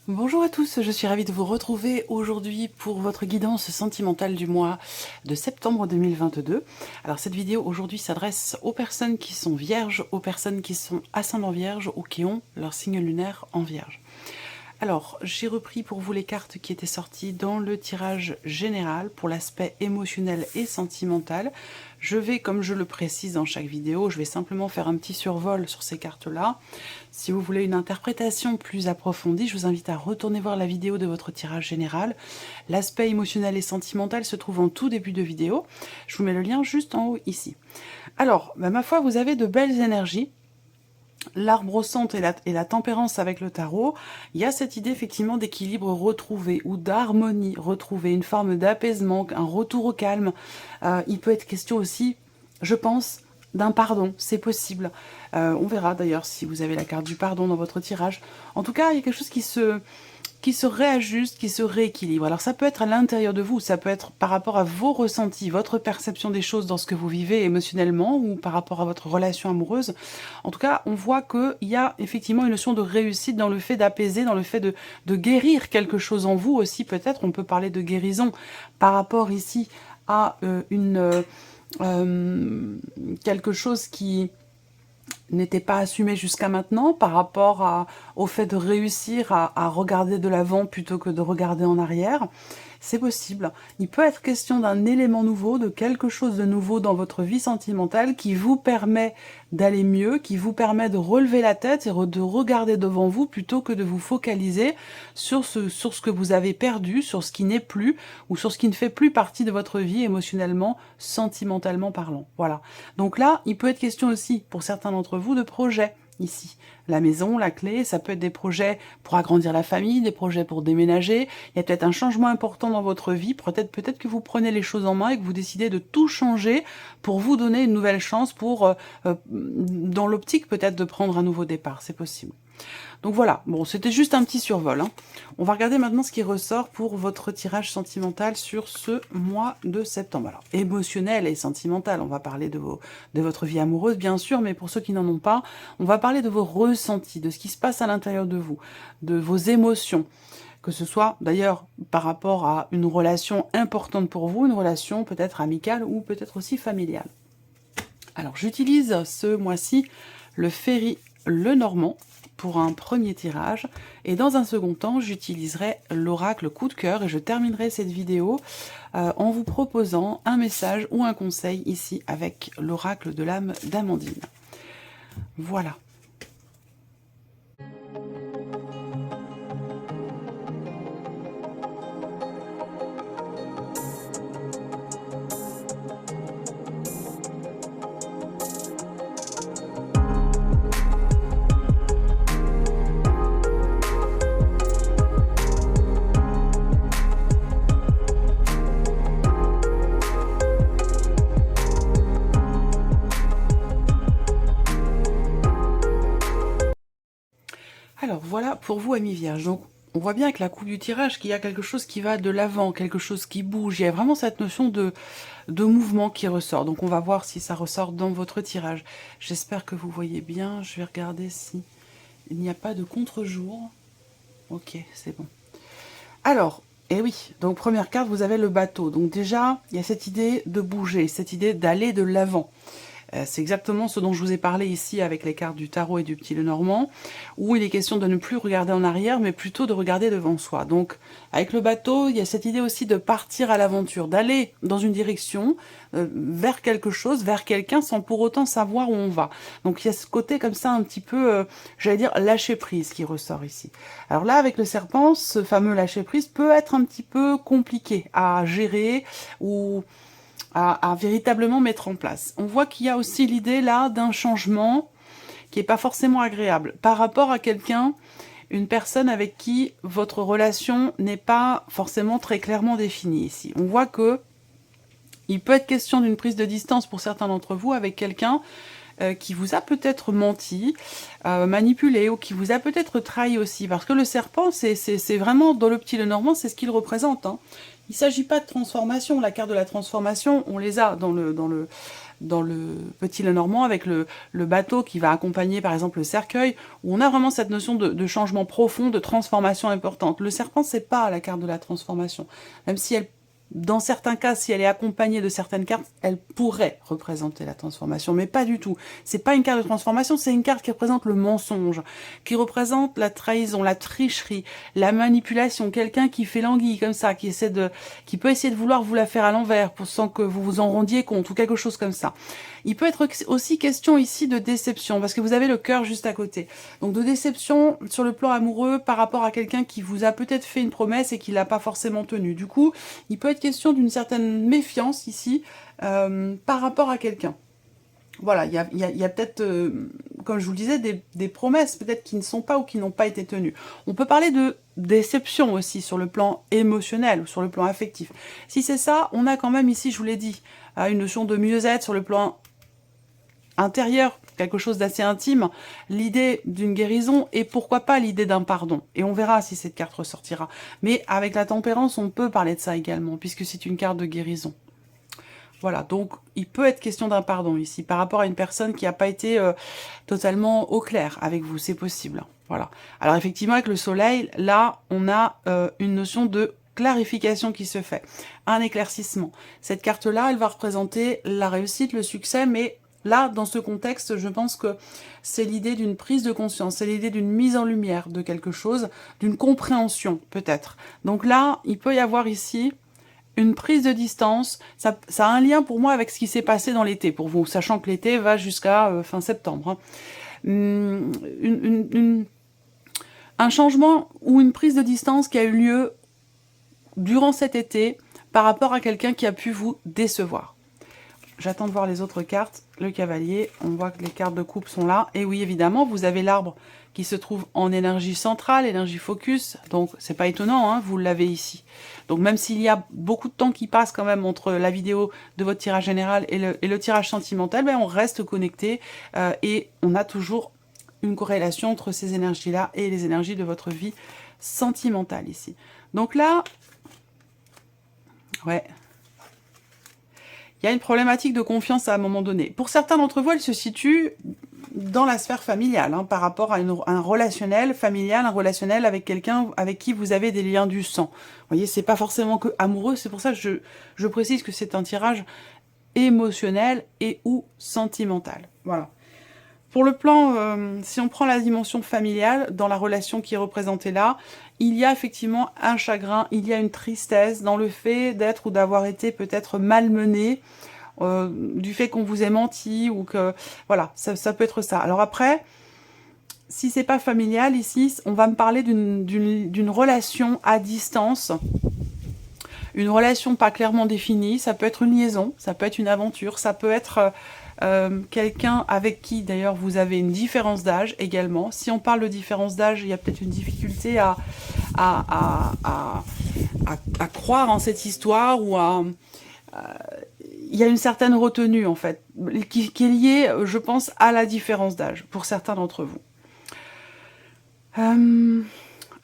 Bonjour à tous, je suis ravie de vous retrouver aujourd'hui pour votre guidance sentimentale du mois de septembre 2022. Alors cette vidéo aujourd'hui s'adresse aux personnes qui sont vierges, aux personnes qui sont ascendant vierge ou qui ont leur signe lunaire en vierge. Alors, j'ai repris pour vous les cartes qui étaient sorties dans le tirage général pour l'aspect émotionnel et sentimental. Je vais, comme je le précise dans chaque vidéo, je vais simplement faire un petit survol sur ces cartes-là. Si vous voulez une interprétation plus approfondie, je vous invite à retourner voir la vidéo de votre tirage général. L'aspect émotionnel et sentimental se trouve en tout début de vidéo. Je vous mets le lien juste en haut ici. Alors, ma foi, vous avez de belles énergies. L'arbre au centre et la tempérance avec le tarot, il y a cette idée effectivement d'équilibre retrouvé ou d'harmonie retrouvée, une forme d'apaisement, un retour au calme. Il peut être question aussi, je pense, d'un pardon, c'est possible. On verra d'ailleurs si vous avez la carte du pardon dans votre tirage. En tout cas, il y a quelque chose qui se réajuste, qui se rééquilibre. Alors ça peut être à l'intérieur de vous, ça peut être par rapport à vos ressentis, votre perception des choses dans ce que vous vivez émotionnellement ou par rapport à votre relation amoureuse. En tout cas, on voit qu'il y a effectivement une notion de réussite dans le fait d'apaiser, dans le fait de guérir quelque chose en vous aussi. Peut-être on peut parler de guérison par rapport ici à quelque chose qui n'était pas assumé jusqu'à maintenant par rapport au fait de réussir à regarder de l'avant plutôt que de regarder en arrière. C'est possible. Il peut être question d'un élément nouveau, de quelque chose de nouveau dans votre vie sentimentale qui vous permet d'aller mieux, qui vous permet de relever la tête et de regarder devant vous plutôt que de vous focaliser sur ce que vous avez perdu, sur ce qui n'est plus ou sur ce qui ne fait plus partie de votre vie émotionnellement, sentimentalement parlant. Voilà. Donc là, il peut être question aussi pour certains d'entre vous de projets. Ici, la maison, la clé, ça peut être des projets pour agrandir la famille, des projets pour déménager. Il y a peut-être un changement important dans votre vie. Peut-être que vous prenez les choses en main et que vous décidez de tout changer pour vous donner une nouvelle chance dans l'optique peut-être de prendre un nouveau départ. C'est possible. Donc voilà, bon, c'était juste un petit survol. On va regarder maintenant ce qui ressort pour votre tirage sentimental sur ce mois de septembre. Alors, émotionnel et sentimental, on va parler de votre vie amoureuse, bien sûr, mais pour ceux qui n'en ont pas, on va parler de vos ressentis, de ce qui se passe à l'intérieur de vous, de vos émotions, que ce soit d'ailleurs par rapport à une relation importante pour vous, une relation peut-être amicale ou peut-être aussi familiale. Alors, j'utilise ce mois-ci le Ferry Lenormand pour un premier tirage, et dans un second temps j'utiliserai l'oracle coup de cœur et je terminerai cette vidéo en vous proposant un message ou un conseil ici avec l'oracle de l'âme d'Amandine. Voilà. Alors voilà pour vous, amis vierges. Donc on voit bien avec la coupe du tirage qu'il y a quelque chose qui va de l'avant, quelque chose qui bouge. Il y a vraiment cette notion de mouvement qui ressort. Donc on va voir si ça ressort dans votre tirage. J'espère que vous voyez bien. Je vais regarder si il n'y a pas de contre-jour. Ok, c'est bon. Alors, eh oui, donc première carte, vous avez le bateau. Donc déjà, il y a cette idée de bouger, cette idée d'aller de l'avant. C'est exactement ce dont je vous ai parlé ici avec les cartes du tarot et du petit Lenormand, où il est question de ne plus regarder en arrière, mais plutôt de regarder devant soi. Donc, avec le bateau, il y a cette idée aussi de partir à l'aventure, d'aller dans une direction, vers quelque chose, vers quelqu'un, sans pour autant savoir où on va. Donc, il y a ce côté comme ça, un petit peu, j'allais dire, lâcher prise qui ressort ici. Alors là, avec le serpent, ce fameux lâcher prise peut être un petit peu compliqué à gérer ou à véritablement mettre en place. On voit qu'il y a aussi l'idée là d'un changement qui n'est pas forcément agréable par rapport à quelqu'un, une personne avec qui votre relation n'est pas forcément très clairement définie ici. On voit que il peut être question d'une prise de distance pour certains d'entre vous avec quelqu'un qui vous a peut-être menti, manipulé, ou qui vous a peut-être trahi aussi. Parce que le serpent, c'est vraiment, dans le petit Lenormand, c'est ce qu'il représente. Il ne s'agit pas de transformation. La carte de la transformation, on les a dans le petit Lenormand avec le bateau qui va accompagner par exemple le cercueil, où on a vraiment cette notion de changement profond, de transformation importante. Le serpent, c'est pas la carte de la transformation. Même si elle, dans certains cas, si elle est accompagnée de certaines cartes, elle pourrait représenter la transformation, mais pas du tout. C'est pas une carte de transformation, c'est une carte qui représente le mensonge, qui représente la trahison, la tricherie, la manipulation, quelqu'un qui fait l'anguille comme ça, qui peut essayer de vouloir vous la faire à l'envers sans que vous vous en rendiez compte ou quelque chose comme ça. Il peut être aussi question ici de déception, parce que vous avez le cœur juste à côté. Donc de déception sur le plan amoureux par rapport à quelqu'un qui vous a peut-être fait une promesse et qui l'a pas forcément tenue. Du coup, il peut être question d'une certaine méfiance ici par rapport à quelqu'un. Voilà, il y a peut-être, comme je vous le disais, des promesses peut-être qui ne sont pas ou qui n'ont pas été tenues. On peut parler de déception aussi sur le plan émotionnel ou sur le plan affectif. Si c'est ça, on a quand même ici, je vous l'ai dit, une notion de mieux-être sur le plan intérieur, quelque chose d'assez intime, l'idée d'une guérison et pourquoi pas l'idée d'un pardon. Et on verra si cette carte ressortira. Mais avec la tempérance, on peut parler de ça également, puisque c'est une carte de guérison. Voilà, donc il peut être question d'un pardon ici, par rapport à une personne qui n'a pas été totalement au clair avec vous, c'est possible. Voilà. Alors effectivement, avec le soleil, là, on a une notion de clarification qui se fait, un éclaircissement. Cette carte-là, elle va représenter la réussite, le succès, mais là, dans ce contexte, je pense que c'est l'idée d'une prise de conscience, c'est l'idée d'une mise en lumière de quelque chose, d'une compréhension, peut-être. Donc là, il peut y avoir ici une prise de distance. Ça a un lien pour moi avec ce qui s'est passé dans l'été, pour vous, sachant que l'été va jusqu'à fin septembre. Hein. Un changement ou une prise de distance qui a eu lieu durant cet été par rapport à quelqu'un qui a pu vous décevoir. J'attends de voir les autres cartes. Le cavalier, on voit que les cartes de coupe sont là. Et oui, évidemment, vous avez l'arbre qui se trouve en énergie centrale, énergie focus. Donc, c'est pas étonnant, hein, vous l'avez ici. Donc, même s'il y a beaucoup de temps qui passe quand même entre la vidéo de votre tirage général et le tirage sentimental, ben, on reste connecté et on a toujours une corrélation entre ces énergies-là et les énergies de votre vie sentimentale ici. Donc là, ouais... il y a une problématique de confiance à un moment donné. Pour certains d'entre vous, elle se situe dans la sphère familiale, hein, par rapport à un relationnel familial, un relationnel avec quelqu'un avec qui vous avez des liens du sang. Vous voyez, c'est pas forcément que amoureux, c'est pour ça que je précise que c'est un tirage émotionnel et ou sentimental. Voilà. Pour le plan, si on prend la dimension familiale, dans la relation qui est représentée là, il y a effectivement un chagrin, il y a une tristesse dans le fait d'être ou d'avoir été peut-être malmené, du fait qu'on vous ait menti, ou que... Voilà, ça peut être ça. Alors après, si c'est pas familial, ici, on va me parler d'une relation à distance, une relation pas clairement définie, ça peut être une liaison, ça peut être une aventure, ça peut être... quelqu'un avec qui d'ailleurs vous avez une différence d'âge également. Si on parle de différence d'âge, il y a peut-être une difficulté à croire en cette histoire, ou il y a une certaine retenue en fait, qui est liée, je pense, à la différence d'âge pour certains d'entre vous.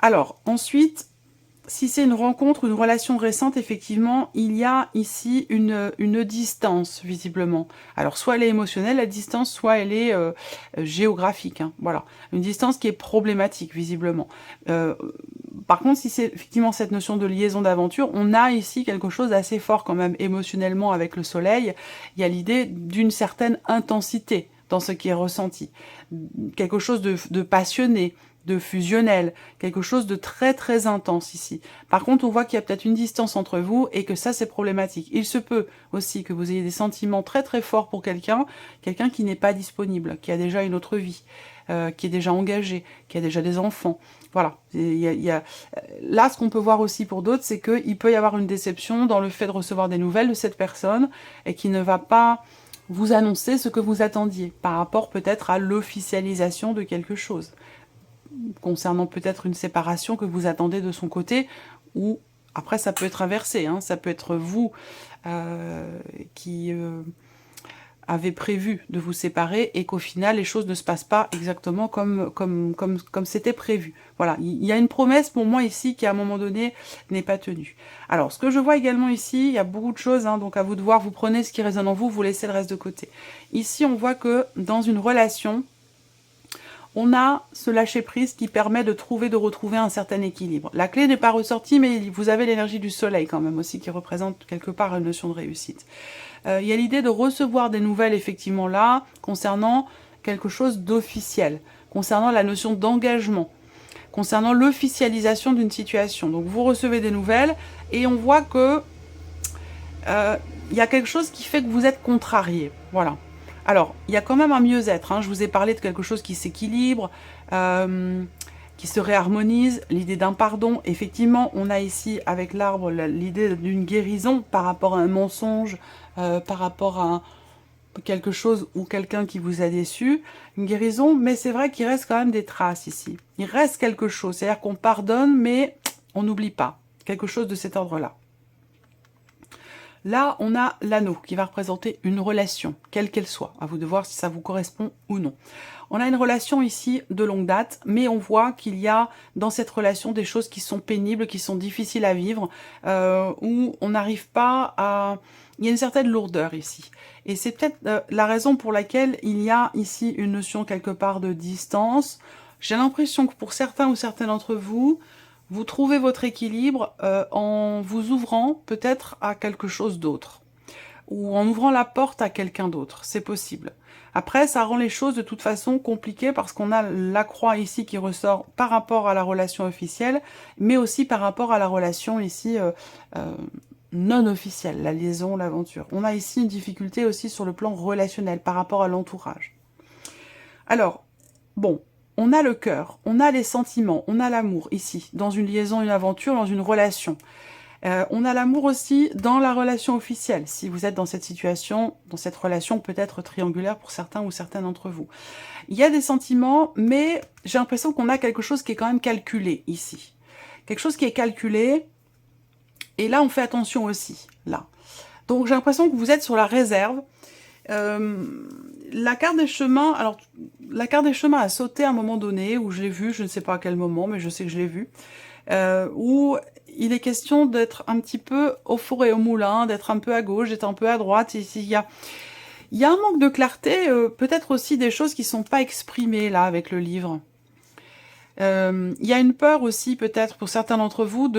Alors ensuite, si c'est une rencontre, une relation récente, effectivement, il y a ici une distance, visiblement. Alors, soit elle est émotionnelle, la distance, soit elle est géographique. Hein, voilà. Une distance qui est problématique, visiblement. Par contre, si c'est effectivement cette notion de liaison d'aventure, on a ici quelque chose d'assez fort quand même, émotionnellement, avec le soleil. Il y a l'idée d'une certaine intensité dans ce qui est ressenti. Quelque chose de passionné, de fusionnel, quelque chose de très très intense ici. Par contre, on voit qu'il y a peut-être une distance entre vous et que ça, c'est problématique. Il se peut aussi que vous ayez des sentiments très très forts pour quelqu'un qui n'est pas disponible, qui a déjà une autre vie, qui est déjà engagé, qui a déjà des enfants. Voilà. Là, ce qu'on peut voir aussi pour d'autres, c'est qu'il peut y avoir une déception dans le fait de recevoir des nouvelles de cette personne et qui ne va pas vous annoncer ce que vous attendiez par rapport peut-être à l'officialisation de quelque chose, concernant peut-être une séparation que vous attendez de son côté, ou après ça peut être inversé, hein, ça peut être vous qui avait prévu de vous séparer et qu'au final, les choses ne se passent pas exactement comme c'était prévu. Voilà, il y a une promesse pour moi ici qui, à un moment donné, n'est pas tenue. Alors, ce que je vois également ici, il y a beaucoup de choses, hein, donc à vous de voir, vous prenez ce qui résonne en vous, vous laissez le reste de côté. Ici, on voit que dans une relation, on a ce lâcher-prise qui permet de retrouver un certain équilibre. La clé n'est pas ressortie, mais vous avez l'énergie du soleil quand même aussi, qui représente quelque part une notion de réussite. Il y a l'idée de recevoir des nouvelles, effectivement, là, concernant quelque chose d'officiel, concernant la notion d'engagement, concernant l'officialisation d'une situation. Donc vous recevez des nouvelles, et on voit que il y a quelque chose qui fait que vous êtes contrarié. Voilà. Alors, il y a quand même un mieux-être, hein. Je vous ai parlé de quelque chose qui s'équilibre, qui se réharmonise, l'idée d'un pardon. Effectivement, on a ici, avec l'arbre, l'idée d'une guérison par rapport à un mensonge, par rapport à quelque chose ou quelqu'un qui vous a déçu. Une guérison, mais c'est vrai qu'il reste quand même des traces ici. Il reste quelque chose, c'est-à-dire qu'on pardonne, mais on n'oublie pas. Quelque chose de cet ordre-là. Là, on a l'anneau qui va représenter une relation, quelle qu'elle soit. À vous de voir si ça vous correspond ou non. On a une relation ici de longue date, mais on voit qu'il y a dans cette relation des choses qui sont pénibles, qui sont difficiles à vivre, où on n'arrive pas à... Il y a une certaine lourdeur ici. Et c'est peut-être la raison pour laquelle il y a ici une notion quelque part de distance. J'ai l'impression que pour certains ou certaines d'entre vous, vous trouvez votre équilibre en vous ouvrant peut-être à quelque chose d'autre, ou en ouvrant la porte à quelqu'un d'autre, c'est possible. Après, ça rend les choses de toute façon compliquées parce qu'on a la croix ici qui ressort par rapport à la relation officielle, mais aussi par rapport à la relation ici non officielle, la liaison, l'aventure. On a ici une difficulté aussi sur le plan relationnel par rapport à l'entourage. Alors, bon, on a le cœur, on a les sentiments, on a l'amour ici, dans une liaison, une aventure, dans une relation. On a l'amour aussi dans la relation officielle, si vous êtes dans cette situation, dans cette relation peut-être triangulaire pour certains ou certaines d'entre vous. Il y a des sentiments, mais j'ai l'impression qu'on a quelque chose qui est quand même calculé ici. Quelque chose qui est calculé, et là on fait attention aussi, là. Donc j'ai l'impression que vous êtes sur la réserve. La carte des chemins, alors la carte des chemins a sauté à un moment donné, où je l'ai vu, je ne sais pas à quel moment, mais je sais que je l'ai vu, où il est question d'être un petit peu au four et au moulin, d'être un peu à gauche, d'être un peu à droite. Il y a un manque de clarté, peut-être aussi des choses qui ne sont pas exprimées là avec le livre. Il y a une peur aussi, peut-être, pour certains d'entre vous,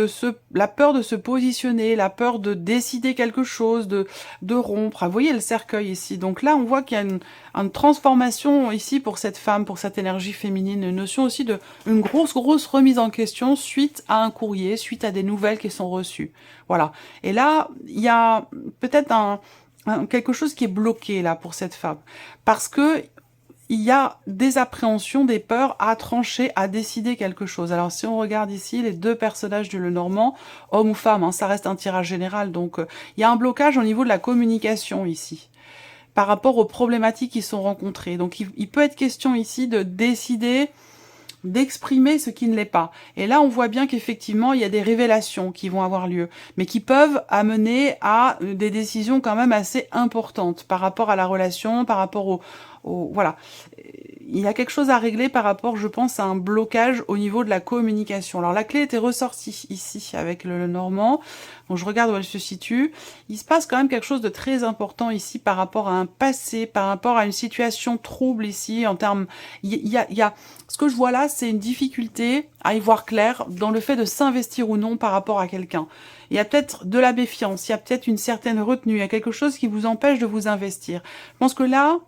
la peur de se positionner, la peur de décider quelque chose, de rompre. Vous voyez le cercueil ici. Donc là, on voit qu'il y a une transformation ici pour cette femme, pour cette énergie féminine, une notion aussi de une grosse remise en question suite à un courrier, suite à des nouvelles qui sont reçues. Voilà. Et là, il y a peut-être quelque chose qui est bloqué là pour cette femme. Parce que il y a des appréhensions, des peurs à trancher, à décider quelque chose. Alors si on regarde ici les deux personnages du Lenormand, homme ou femme, hein, ça reste un tirage général, donc il y a un blocage au niveau de la communication ici, par rapport aux problématiques qui sont rencontrées. Donc il peut être question ici de décider, d'exprimer ce qui ne l'est pas. Et là, on voit bien qu'effectivement, il y a des révélations qui vont avoir lieu, mais qui peuvent amener à des décisions quand même assez importantes par rapport à la relation, par rapport voilà. Il y a quelque chose à régler par rapport, je pense, à un blocage au niveau de la communication. Alors, la clé était ressortie ici avec le Normand. Donc, je regarde où elle se situe. Il se passe quand même quelque chose de très important ici par rapport à un passé, par rapport à une situation trouble ici, en termes... Ce que je vois là, c'est une difficulté à y voir clair dans le fait de s'investir ou non par rapport à quelqu'un. Il y a peut-être de la méfiance, il y a peut-être une certaine retenue, il y a quelque chose qui vous empêche de vous investir. Je pense que là...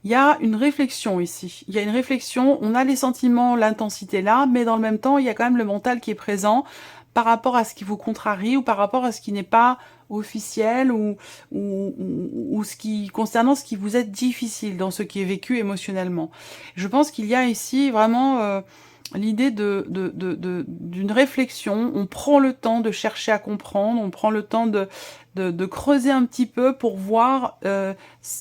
il y a une réflexion ici, il y a une réflexion, on a les sentiments, l'intensité là, mais dans le même temps, il y a quand même le mental qui est présent par rapport à ce qui vous contrarie ou par rapport à ce qui n'est pas officiel ou concernant ce qui vous est difficile dans ce qui est vécu émotionnellement. Je pense qu'il y a ici vraiment l'idée d'une réflexion, on prend le temps de chercher à comprendre, on prend le temps de creuser un petit peu pour voir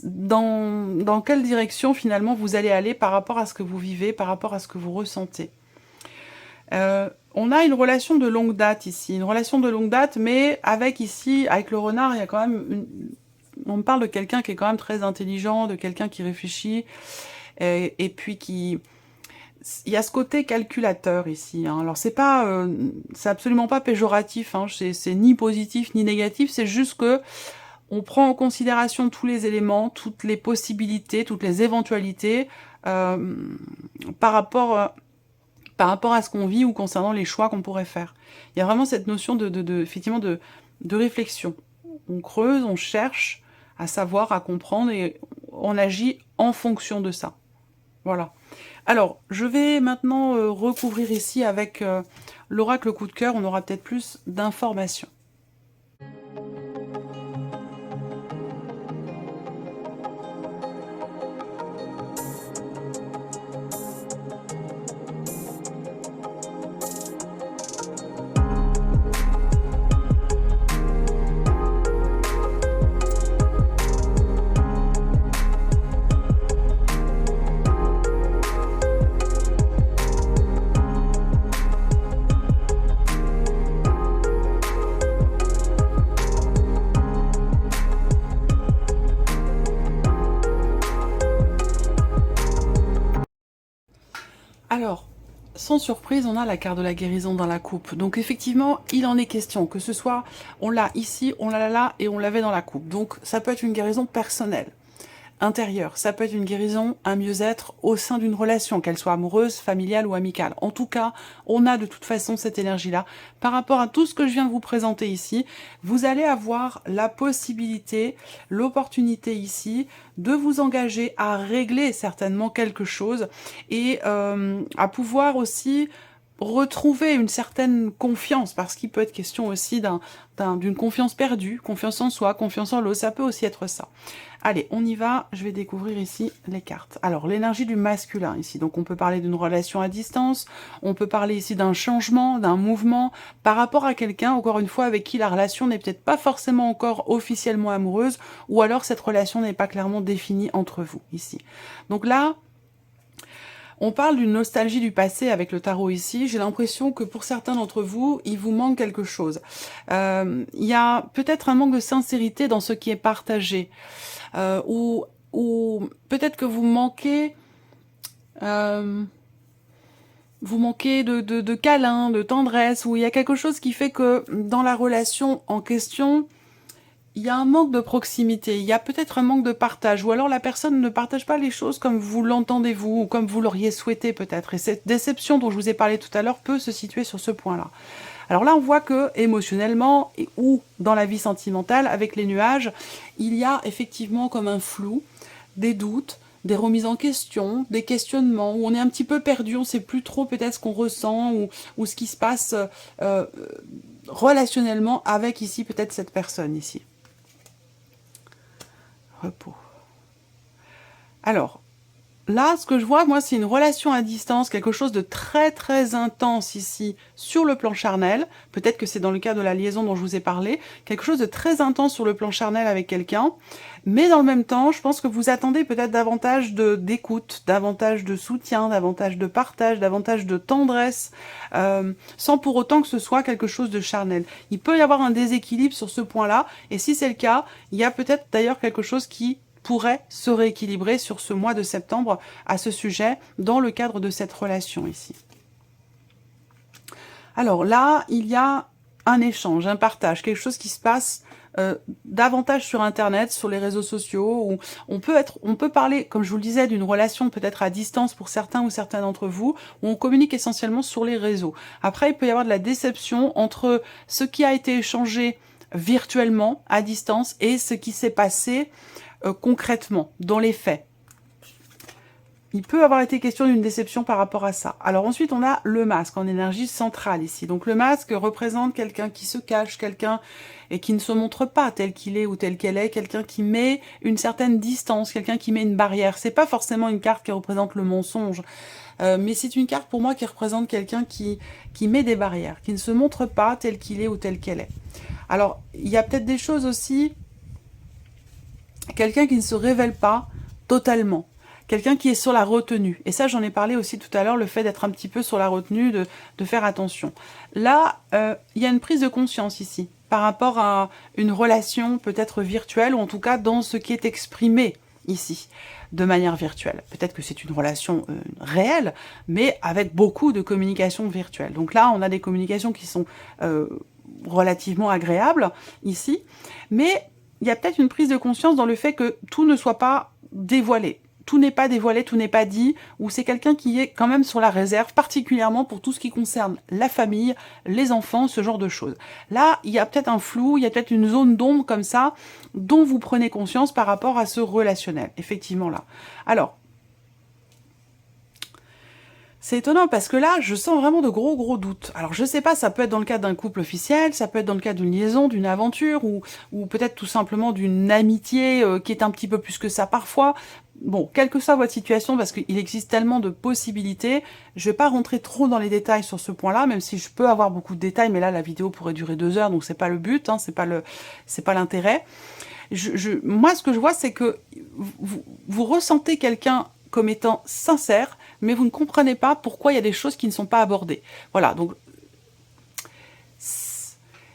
dans quelle direction finalement vous allez aller par rapport à ce que vous vivez, par rapport à ce que vous ressentez. On a une relation de longue date ici, une relation de longue date, mais avec le renard, il y a quand même on me parle de quelqu'un qui est quand même très intelligent, de quelqu'un qui réfléchit, et puis qui... Il y a ce côté calculateur ici, hein. Alors c'est absolument pas péjoratif, hein. C'est ni positif ni négatif, c'est juste que on prend en considération tous les éléments, toutes les possibilités, toutes les éventualités par rapport à ce qu'on vit ou concernant les choix qu'on pourrait faire. Il y a vraiment cette notion effectivement de réflexion. On creuse, on cherche à savoir, à comprendre, et on agit en fonction de ça. Voilà. Alors, je vais maintenant recouvrir ici avec l'oracle coup de cœur, on aura peut-être plus d'informations. Alors, sans surprise, on a la carte de la guérison dans la coupe. Donc effectivement, il en est question, que ce soit, on l'a ici, on l'a là, et on l'avait dans la coupe. Donc ça peut être une guérison personnelle, intérieure. Ça peut être une guérison, un mieux-être au sein d'une relation, qu'elle soit amoureuse, familiale ou amicale. En tout cas, on a de toute façon cette énergie-là. Par rapport à tout ce que je viens de vous présenter ici, vous allez avoir la possibilité, l'opportunité ici, de vous engager à régler certainement quelque chose et à pouvoir aussi retrouver une certaine confiance, parce qu'il peut être question aussi d'une confiance perdue, confiance en soi, confiance en l'autre, ça peut aussi être ça. Allez, on y va, je vais découvrir ici les cartes. Alors, l'énergie du masculin ici, donc on peut parler d'une relation à distance, on peut parler ici d'un changement, d'un mouvement, par rapport à quelqu'un, encore une fois, avec qui la relation n'est peut-être pas forcément encore officiellement amoureuse, ou alors cette relation n'est pas clairement définie entre vous, ici. Donc là, on parle d'une nostalgie du passé avec le tarot ici. J'ai l'impression que pour certains d'entre vous, il vous manque quelque chose. Il y a peut-être un manque de sincérité dans ce qui est partagé. Ou peut-être que vous manquez de câlin, de tendresse, ou il y a quelque chose qui fait que dans la relation en question, il y a un manque de proximité, il y a peut-être un manque de partage, ou alors la personne ne partage pas les choses comme vous l'entendez vous, ou comme vous l'auriez souhaité peut-être. Et cette déception dont je vous ai parlé tout à l'heure peut se situer sur ce point-là. Alors là, on voit que émotionnellement, ou dans la vie sentimentale, avec les nuages, il y a effectivement comme un flou, des doutes, des remises en question, des questionnements, où on est un petit peu perdu, on ne sait plus trop peut-être ce qu'on ressent, ou ce qui se passe relationnellement avec ici peut-être cette personne ici. Repos. Alors, là, ce que je vois, moi, c'est une relation à distance, quelque chose de très très intense ici, sur le plan charnel. Peut-être que c'est dans le cas de la liaison dont je vous ai parlé. Quelque chose de très intense sur le plan charnel avec quelqu'un. Mais dans le même temps, je pense que vous attendez peut-être davantage d'écoute, davantage de soutien, davantage de partage, davantage de tendresse, sans pour autant que ce soit quelque chose de charnel. Il peut y avoir un déséquilibre sur ce point-là. Et si c'est le cas, il y a peut-être d'ailleurs quelque chose qui pourrait se rééquilibrer sur ce mois de septembre à ce sujet, dans le cadre de cette relation ici. Alors là, il y a un échange, un partage, quelque chose qui se passe davantage sur Internet, sur les réseaux sociaux, où on peut parler, comme je vous le disais, d'une relation peut-être à distance pour certains ou certaines d'entre vous, où on communique essentiellement sur les réseaux. Après, il peut y avoir de la déception entre ce qui a été échangé virtuellement, à distance, et ce qui s'est passé concrètement, dans les faits. Il peut avoir été question d'une déception par rapport à ça. Alors ensuite, on a le masque en énergie centrale ici. Donc le masque représente quelqu'un qui se cache, quelqu'un et qui ne se montre pas tel qu'il est ou tel qu'elle est, quelqu'un qui met une certaine distance, quelqu'un qui met une barrière. C'est pas forcément une carte qui représente le mensonge, mais c'est une carte pour moi qui représente quelqu'un qui met des barrières, qui ne se montre pas tel qu'il est ou tel qu'elle est. Alors, il y a peut-être des choses aussi, quelqu'un qui ne se révèle pas totalement. Quelqu'un qui est sur la retenue. Et ça, j'en ai parlé aussi tout à l'heure, le fait d'être un petit peu sur la retenue, de faire attention. Là, il y a une prise de conscience ici, par rapport à une relation peut-être virtuelle, ou en tout cas dans ce qui est exprimé ici, de manière virtuelle. Peut-être que c'est une relation réelle, mais avec beaucoup de communication virtuelle. Donc là, on a des communications qui sont relativement agréables ici, mais il y a peut-être une prise de conscience dans le fait que tout ne soit pas dévoilé. Tout n'est pas dévoilé, tout n'est pas dit, ou c'est quelqu'un qui est quand même sur la réserve, particulièrement pour tout ce qui concerne la famille, les enfants, ce genre de choses. Là, il y a peut-être un flou, il y a peut-être une zone d'ombre comme ça, dont vous prenez conscience par rapport à ce relationnel, effectivement là. Alors, c'est étonnant parce que là, je sens vraiment de gros doutes. Alors, je sais pas, ça peut être dans le cadre d'un couple officiel, ça peut être dans le cadre d'une liaison, d'une aventure, ou peut-être tout simplement d'une amitié qui est un petit peu plus que ça parfois. Bon, quelle que soit votre situation, parce qu'il existe tellement de possibilités, je vais pas rentrer trop dans les détails sur ce point-là, même si je peux avoir beaucoup de détails, mais là, la vidéo pourrait durer 2 heures, donc c'est pas le but, hein, c'est pas l'intérêt. Moi, ce que je vois, c'est que vous ressentez quelqu'un comme étant sincère, mais vous ne comprenez pas pourquoi il y a des choses qui ne sont pas abordées. Voilà, donc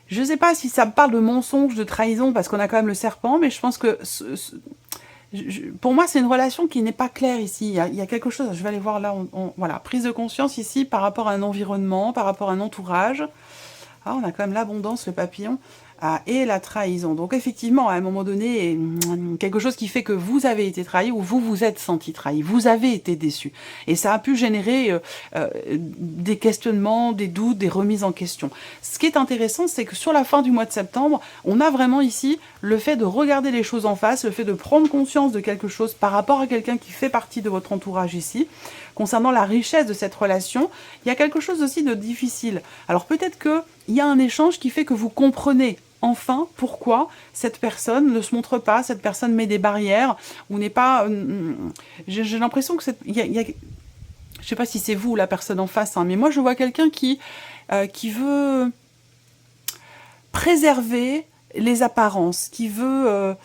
je ne sais pas si ça me parle de mensonge, de trahison, parce qu'on a quand même le serpent, mais je pense que pour moi, c'est une relation qui n'est pas claire ici. Il y a quelque chose, je vais aller voir là, voilà, prise de conscience ici par rapport à un environnement, par rapport à un entourage. Ah, on a quand même l'abondance, le papillon, et la trahison. Donc effectivement, à un moment donné, quelque chose qui fait que vous avez été trahi ou vous vous êtes senti trahi, vous avez été déçu. Et ça a pu générer des questionnements, des doutes, des remises en question. Ce qui est intéressant, c'est que sur la fin du mois de septembre, on a vraiment ici le fait de regarder les choses en face, le fait de prendre conscience de quelque chose par rapport à quelqu'un qui fait partie de votre entourage ici. Concernant la richesse de cette relation, il y a quelque chose aussi de difficile. Alors peut-être qu'il y a un échange qui fait que vous comprenez enfin pourquoi cette personne ne se montre pas, cette personne met des barrières, ou n'est pas... J'ai l'impression que je sais pas si c'est vous ou la personne en face, hein, mais moi je vois quelqu'un qui veut préserver les apparences, qui veut...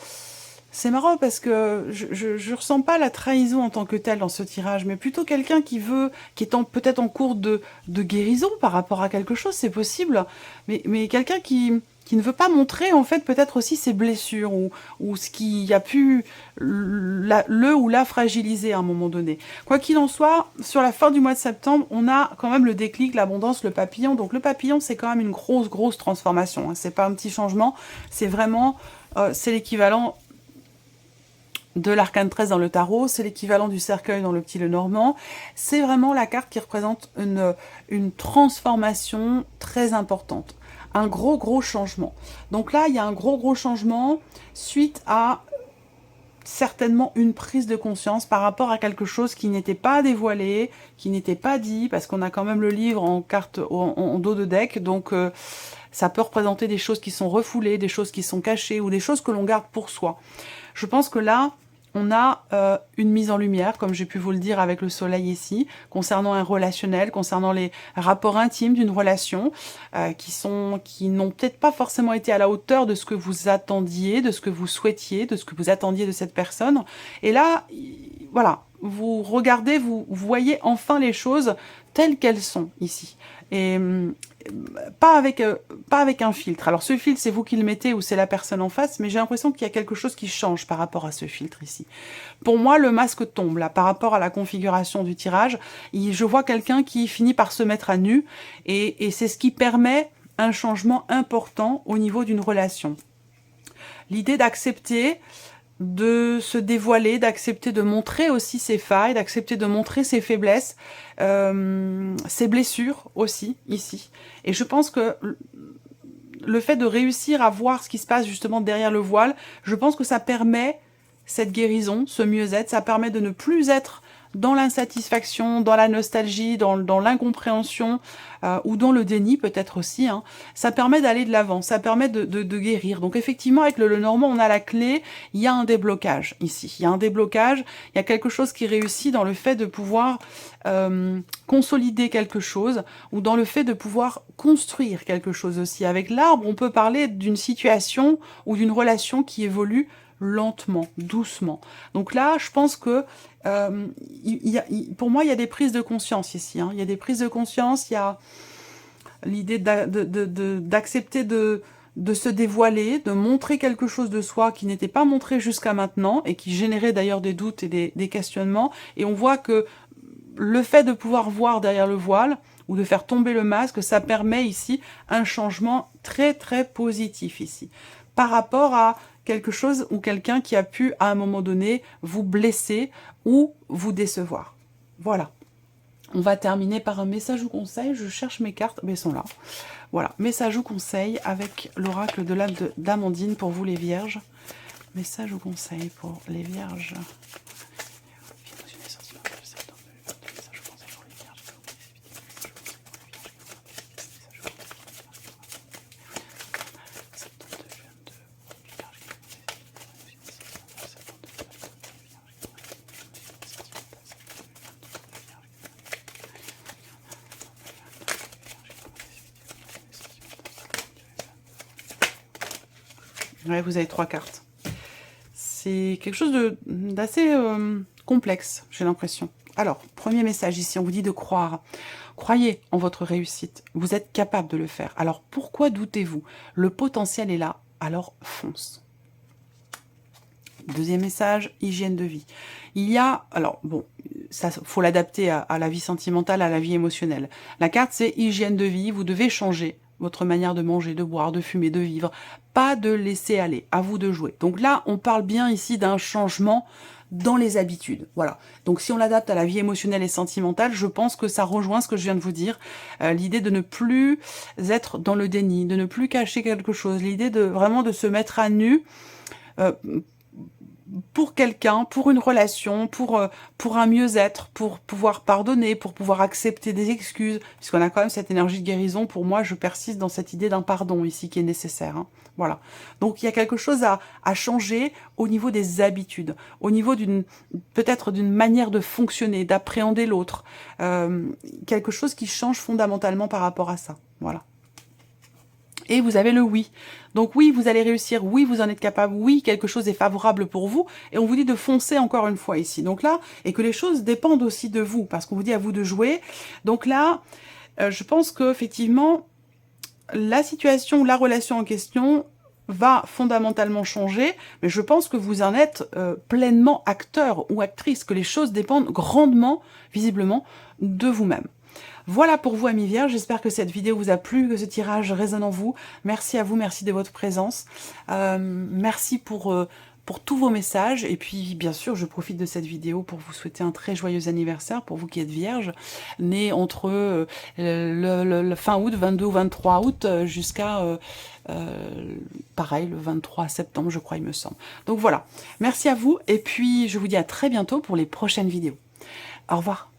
C'est marrant parce que je ressens pas la trahison en tant que telle dans ce tirage, mais plutôt quelqu'un qui est peut-être en cours de guérison par rapport à quelque chose, c'est possible, mais quelqu'un qui ne veut pas montrer en fait peut-être aussi ses blessures ou ce qui a pu le ou la fragiliser à un moment donné. Quoi qu'il en soit, sur la fin du mois de septembre, on a quand même le déclic, l'abondance, le papillon. Donc le papillon, c'est quand même une grosse transformation, hein. C'est pas un petit changement, c'est vraiment, c'est l'équivalent de l'arcane 13 dans le tarot, c'est l'équivalent du cercueil dans le petit Lenormand. C'est vraiment la carte qui représente une transformation très importante. Un gros changement. Donc là, il y a un gros changement suite à certainement une prise de conscience par rapport à quelque chose qui n'était pas dévoilé, qui n'était pas dit, parce qu'on a quand même le livre en carte en dos de deck, donc ça peut représenter des choses qui sont refoulées, des choses qui sont cachées, ou des choses que l'on garde pour soi. Je pense que là, on a une mise en lumière, comme j'ai pu vous le dire avec le soleil ici, concernant un relationnel, concernant les rapports intimes d'une relation, qui n'ont peut-être pas forcément été à la hauteur de ce que vous attendiez, de ce que vous souhaitiez, de ce que vous attendiez de cette personne. Et là, voilà, vous regardez, vous voyez enfin les choses telles qu'elles sont ici. Et pas avec un filtre. Alors ce filtre, c'est vous qui le mettez ou c'est la personne en face, mais j'ai l'impression qu'il y a quelque chose qui change par rapport à ce filtre ici. Pour moi, le masque tombe là, par rapport à la configuration du tirage. Je vois quelqu'un qui finit par se mettre à nu et c'est ce qui permet un changement important au niveau d'une relation. L'idée d'accepter de se dévoiler, d'accepter de montrer aussi ses failles, d'accepter de montrer ses faiblesses, ses blessures aussi, ici. Et je pense que le fait de réussir à voir ce qui se passe justement derrière le voile, je pense que ça permet cette guérison, ce mieux-être, ça permet de ne plus être dans l'insatisfaction, dans la nostalgie, dans l'incompréhension ou dans le déni peut-être aussi. Hein. Ça permet d'aller de l'avant, ça permet de guérir. Donc effectivement, avec le Lenormand, on a la clé, il y a un déblocage ici. Il y a un déblocage, il y a quelque chose qui réussit dans le fait de pouvoir consolider quelque chose ou dans le fait de pouvoir construire quelque chose aussi. Avec l'arbre, on peut parler d'une situation ou d'une relation qui évolue lentement, doucement. Donc là, je pense que pour moi, il y a des prises de conscience ici. Hein. Il y a des prises de conscience, il y a l'idée d'accepter de de se dévoiler, de montrer quelque chose de soi qui n'était pas montré jusqu'à maintenant et qui générait d'ailleurs des doutes et des questionnements. Et on voit que le fait de pouvoir voir derrière le voile ou de faire tomber le masque, ça permet ici un changement très très positif ici. Par rapport à quelque chose ou quelqu'un qui a pu à un moment donné vous blesser ou vous décevoir. Voilà. On va terminer par un message ou conseil. Je cherche mes cartes, mais elles sont là. Voilà, message ou conseil avec l'oracle de l'âme d'Amandine pour vous les vierges. Message ou conseil pour les vierges. Ouais, vous avez 3 cartes. C'est quelque chose d'assez complexe, j'ai l'impression. Alors, premier message ici, on vous dit de croire. Croyez en votre réussite. Vous êtes capable de le faire. Alors, pourquoi doutez-vous? Le potentiel est là, alors fonce. Deuxième message, hygiène de vie. Il y a, alors bon, ça faut l'adapter à la vie sentimentale, à la vie émotionnelle. La carte, c'est hygiène de vie. Vous devez changer votre manière de manger, de boire, de fumer, de vivre. Pas de laisser aller, à vous de jouer. Donc là, on parle bien ici d'un changement dans les habitudes. Voilà. Donc si on l'adapte à la vie émotionnelle et sentimentale, je pense que ça rejoint ce que je viens de vous dire. L'idée de ne plus être dans le déni, de ne plus cacher quelque chose. L'idée de vraiment de se mettre à nu pour quelqu'un, pour une relation, pour un mieux-être, pour pouvoir pardonner, pour pouvoir accepter des excuses, puisqu'on a quand même cette énergie de guérison. Pour moi, je persiste dans cette idée d'un pardon ici qui est nécessaire. Hein. Voilà. Donc il y a quelque chose à changer au niveau des habitudes, au niveau peut-être d'une manière de fonctionner, d'appréhender l'autre, quelque chose qui change fondamentalement par rapport à ça. Voilà. Et vous avez le oui. Donc oui, vous allez réussir, oui, vous en êtes capable, oui, quelque chose est favorable pour vous. Et on vous dit de foncer encore une fois ici. Donc là, et que les choses dépendent aussi de vous, parce qu'on vous dit à vous de jouer. Donc là, je pense qu'effectivement, la situation, la relation en question va fondamentalement changer, mais je pense que vous en êtes pleinement acteur ou actrice, que les choses dépendent grandement, visiblement, de vous-même. Voilà pour vous, amis vierges. J'espère que cette vidéo vous a plu, que ce tirage résonne en vous. Merci à vous, merci de votre présence. Merci pour tous vos messages. Et puis, bien sûr, je profite de cette vidéo pour vous souhaiter un très joyeux anniversaire pour vous qui êtes vierges, nés entre le fin août, 22 ou 23 août, jusqu'à, pareil, le 23 septembre, je crois, il me semble. Donc voilà, merci à vous. Et puis, je vous dis à très bientôt pour les prochaines vidéos. Au revoir.